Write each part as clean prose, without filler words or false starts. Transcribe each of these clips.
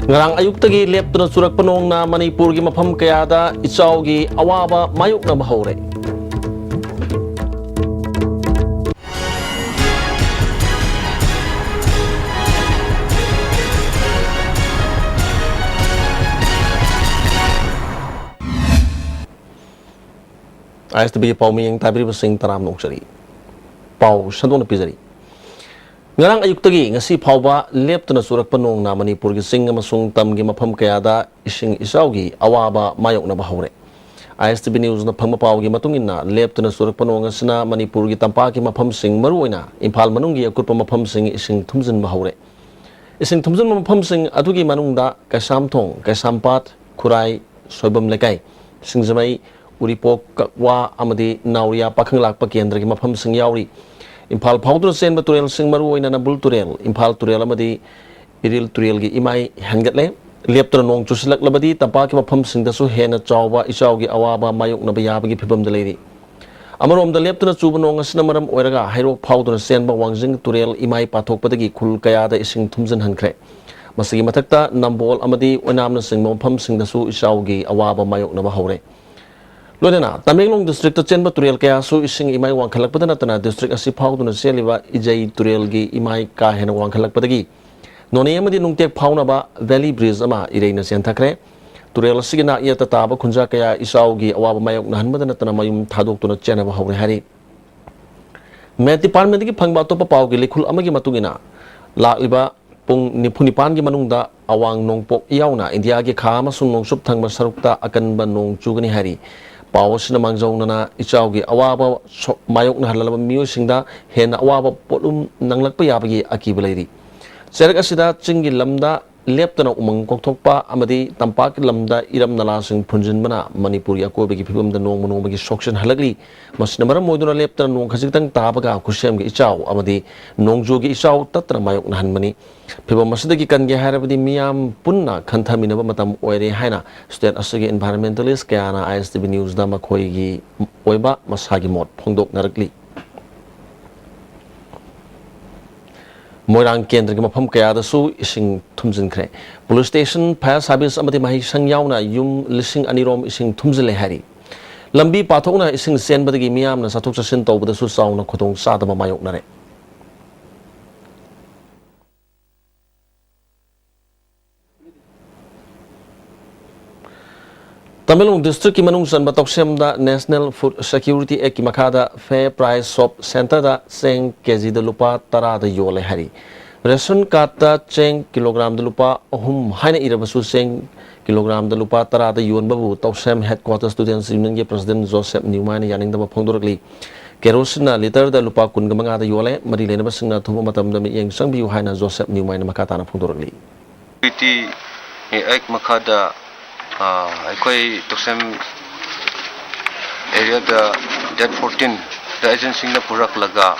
Ngarang ayuktagi leptuna surak panong na Manipur gi mafam kayada ichaw gi awaba mayok na bahore. ISTV pau miyang tabiri basing taram nong sari. Pau sandong na pizari. Ngarang ayuktagi ngasi pauba leptuna surak panong na Manipur gi sing amasung tam gi mafam kayada ising isaw gi awaba mayok na bahore. ISTV News na pangmapau gi matungin na leptuna surak panong asina Manipur gi tampa gi mafam sing maruoina Imphal manung gi akutpa mafam sing ising thumjin bahore. Ising thumjin mafam sing adugi manungda Kaisamthong, Kaisampat, Khurai, Soibam lekai, Singjamai, Uripok, Kakwa, amadi Nauria, Pakhang Lakpa Kendra gi mafam sing yauri. Imphal Paudra Sen Baturel Sing Maruoina na Bul Turel, Imphal Turel amadi Iril Turel gi imai hangatle, Leptra Nong Chusilak Labadi, Tapaki mafam sing dasu hena chawba isaw gi awaba mayok na bayaba gi phibam daledi. Amarom da leptuna chuba nong asina maram oiraga hairok Paudra Sen ba Wangjing Turel imai pathok padagi khul kaya da ising thumjin hankre. Masigi mathakta Nambol amadi onamna sing mafam sing dasu isaw gi awaba mayok na bahore. Lodena, Tamenglong district Chenba Turel kaya su ising imai wangkhalak pada natana district asi Pauduna seliwa ijai Turel gi imai ka hena wangkhalak padagi. Noni amadi nungtek pauna ba Valley Bridge ama ireina sentakre. Turel sigina iya tataba kunja kaya isaw gi awaba mayok nahan pada natana mayum thadok tuna chena ba haure hari. Met department gi phangba to pa pau gi likhul amagi matungina. Lakliba pung nipunipan gi manungda awang nongpok iyauna India gi kha amasung nongsup thangba sarukta akan ba nong chugani hari. Pawas na mangjong na ichaw gi awaba mayok na halalaba miyo singda hena awaba polum nanglakpa yabagi akibalayri. Serak asida chingi lamda leptana umang kokthokpa amadi tampak lamda iram nala sing punjin mana Manipuri akobagi phibamda nong monobagi sokshan halagli masina maram moiduna leptana nong khajitang tabaga khusem gi ichaw amadi nongjo gi ichaw tatra mayok na hanmani phibam masidagi kan ge harabadi miyam punna khanthaminaba matam oire haina state asagi environmentalist kayana ISTV News da makhoi gi oiba masagi mot phongdok narakli Moirang Kendra gi mafam kaya da su ising thumjin khre police station fire service amati mahi sang yauna yum lising anirom ising thumjile hari lambi pathokna ising sen badagi miyam na sathok chasin tawbada su sauna khotong sadaba mayok nare Tamenglong district ki manung san batok semda National Food Security Act ki makada Fair Price Shop Center da seng kg da lupa tara da yole hari. Ration card da ceng kilogram da lupa haina irabasu seng kilogram da lupa tara da yon babu tok sem headquarters students union ki president Joseph Newman yaning da phongdorakli. Kerosene na liter da lupa kun gamanga da yole mari lena basingna thuba matam da mi yeng sangbiu haina Joseph Newman makata na phongdorakli. Security Act makada I toksem area the that 14 the agency na purak laga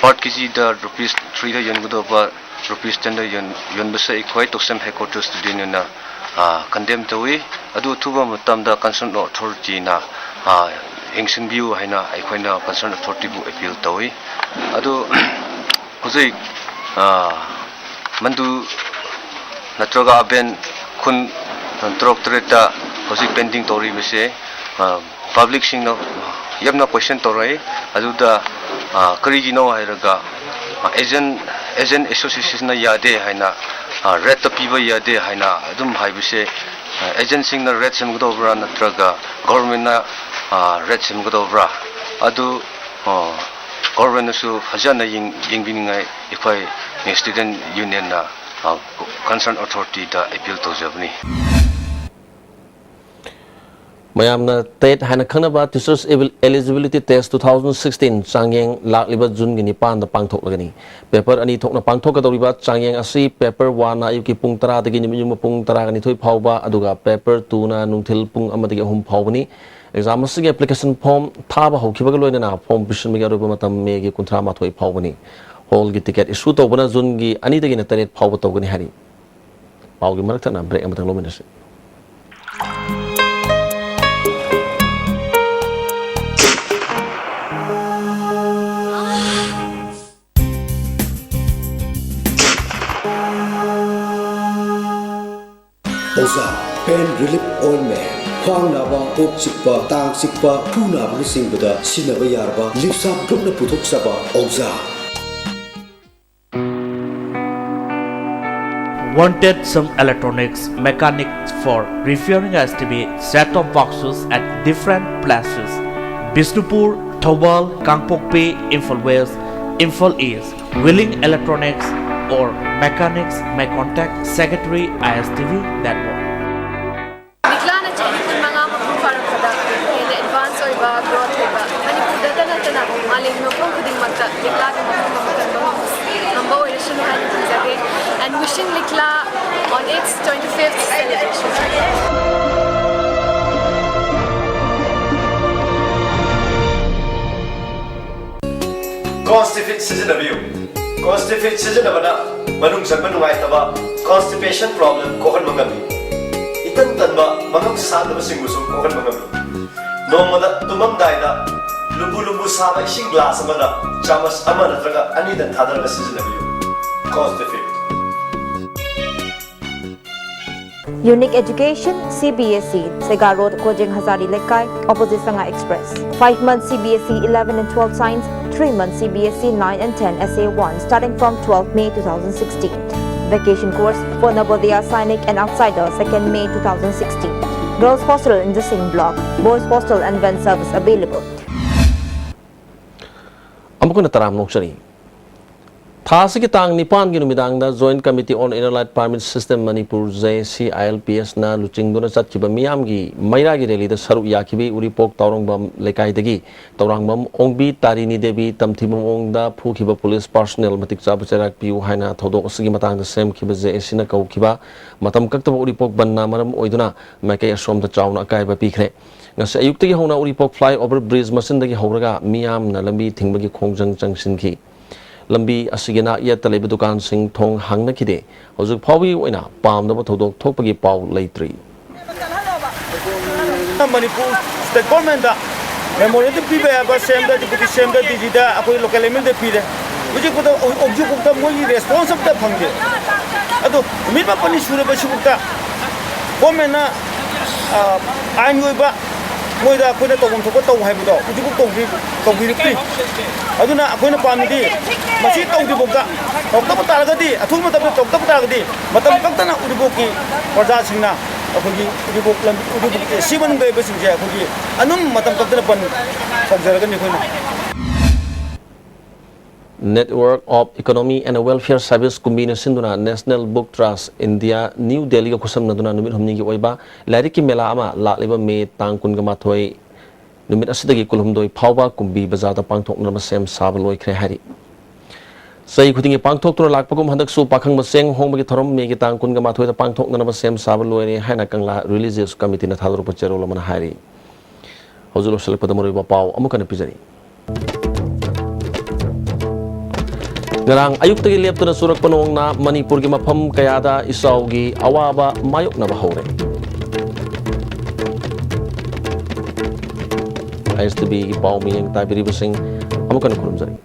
part kisi the rupees 3 the yon gudo ba rupees 10 the yon basa ikoi toksem headquarters student na condemn tawi adu thuba matam da concerned authority na engsin view haina ikoi na concerned authority bu appeal tawi adu huzai mandu natroga aben kun trok treta hosi pending tori bese public sing no yamna question torai aduda karigi no hairaga agent association na yade haina red to piba yade haina adum haibise agent sing na red sem godobra natraga government na red sem godobra adu government su hajana yingbiningai ikhoi student union na concerned authority da appeal to jabni Mayamna Tate Hana Kanaba Teachers Eligibility Test 2016 Changyeng Lakliba Jun gini pan da pangthok lagani paper ani thokna pangthok kadoriba Changyeng asi paper 1 na yuki pung tara dagi nimyum pung tara gani thoi phawba aduga paper 2 na nungthil pung amadagi hum phawbani exam asigi application form thaba hokhibaga loina na form bisun mega roba matam megi kunthra ma thoi phawbani hall gi ticket issue tobana Jun gi ani dagi na taret phawba togani hari pawgi marakta na break amatang lominasi Oza Pain Relief Ointment Khwang naba kok chikpa tang chikpa thu naba ni singbada sinaba yarba lipsap group na puthok saba Oza Wanted some electronics mechanics for repairing ISTV set-top boxes at different places: Bisnupur, Thobal, Kangpokpi, Imphal West, Imphal East. Willing electronics or mechanics may contact Secretary ISTV Network. And wishing Likla on its 25th celebration. Constipate seasonable. Constipate seasonable. Manung sa manungay taba. Constipation problem kohan mangami. Itan tanba mangam sa na singusong kohan mangami. No mada tumam daida. Lubu sa ising glass amada. Chamas amana traga anidan thadar seasonable. Constipate. Unique Education, CBSE, Sega Road, Kojeng Hazari Lekai, opposite Sanga Express. 5 months CBSE 11 and 12 science, 3 months CBSE 9 and 10 SA1, starting from 12 May 2016. Vacation course for Navodaya Sainik and Outsider, 2nd May 2016. Girls hostel in the same block, boys hostel and van service available. Amukuna taram noksari. Thasi ki tang nipan ki numidang da Joint Committee on Inner Light Permit System Manipur JCILPS na luching duna sat kiba miyam gi mayra gi rally da saru yakibi uripok taurang bam lekai dagi taurang bam ongbi tarini debi tamthimum ong da phu kiba police personnel matik chabu cherak piu haina thodok asigi matang da sem kiba JC na kau kiba matam kaktaba uripok banna maram oiduna makai asom da chauna akai ba pikre ngase ayukti gi hona uripok flyover bridge masin dagi horaga miyam na lambi thingbagi khongjang changsin ki lambi asigina yet talebe dukan sing thong hangna kide hojuk phawi oina pam da thodok thokpagi paw leitri Manipur state government da memorial de pibe ba sem da deputy sem da digida apoi local element de pide uji ko da obju ko da moi responsible da phangde ado mi ba pani sure ba shukta government na ain goi ba moi da ko da togom thok taw hai bu do uji ko tong bi ri aduna akoina pamidi masi tawdi bokda tokta taragadi athu matam tokta taragadi matam kaktana udiboki praja singna akogi udibok lam udibok siban gai besingje akogi anum matam kaktana pan pagjaragani koina Network of Economy and Welfare Service combination duna National Book Trust India New Delhi ga khusam na duna numit humni gi oiba lairiki mela ama laliba me tang kun ga mathoi numit asidagi kulhumdoi phawba kumbi bazar da pangthok na sem sab loi khre hari sai khudingi pangthok tor lakpagum handak su pakhang maseng hongbagi thorom me gi tang kun ga mathoi da pangthok na sem sab loi re haina kangla religious committee na thadro pachero lamana hari hozulo selek padamori ba paw amukana pijari ngarang ayuk tagi leptuna surak panong na Manipur gi mafam kayada isaw gi awaba mayok na bahore ISTV gi paw miyang tabiri basing amukan khurumjari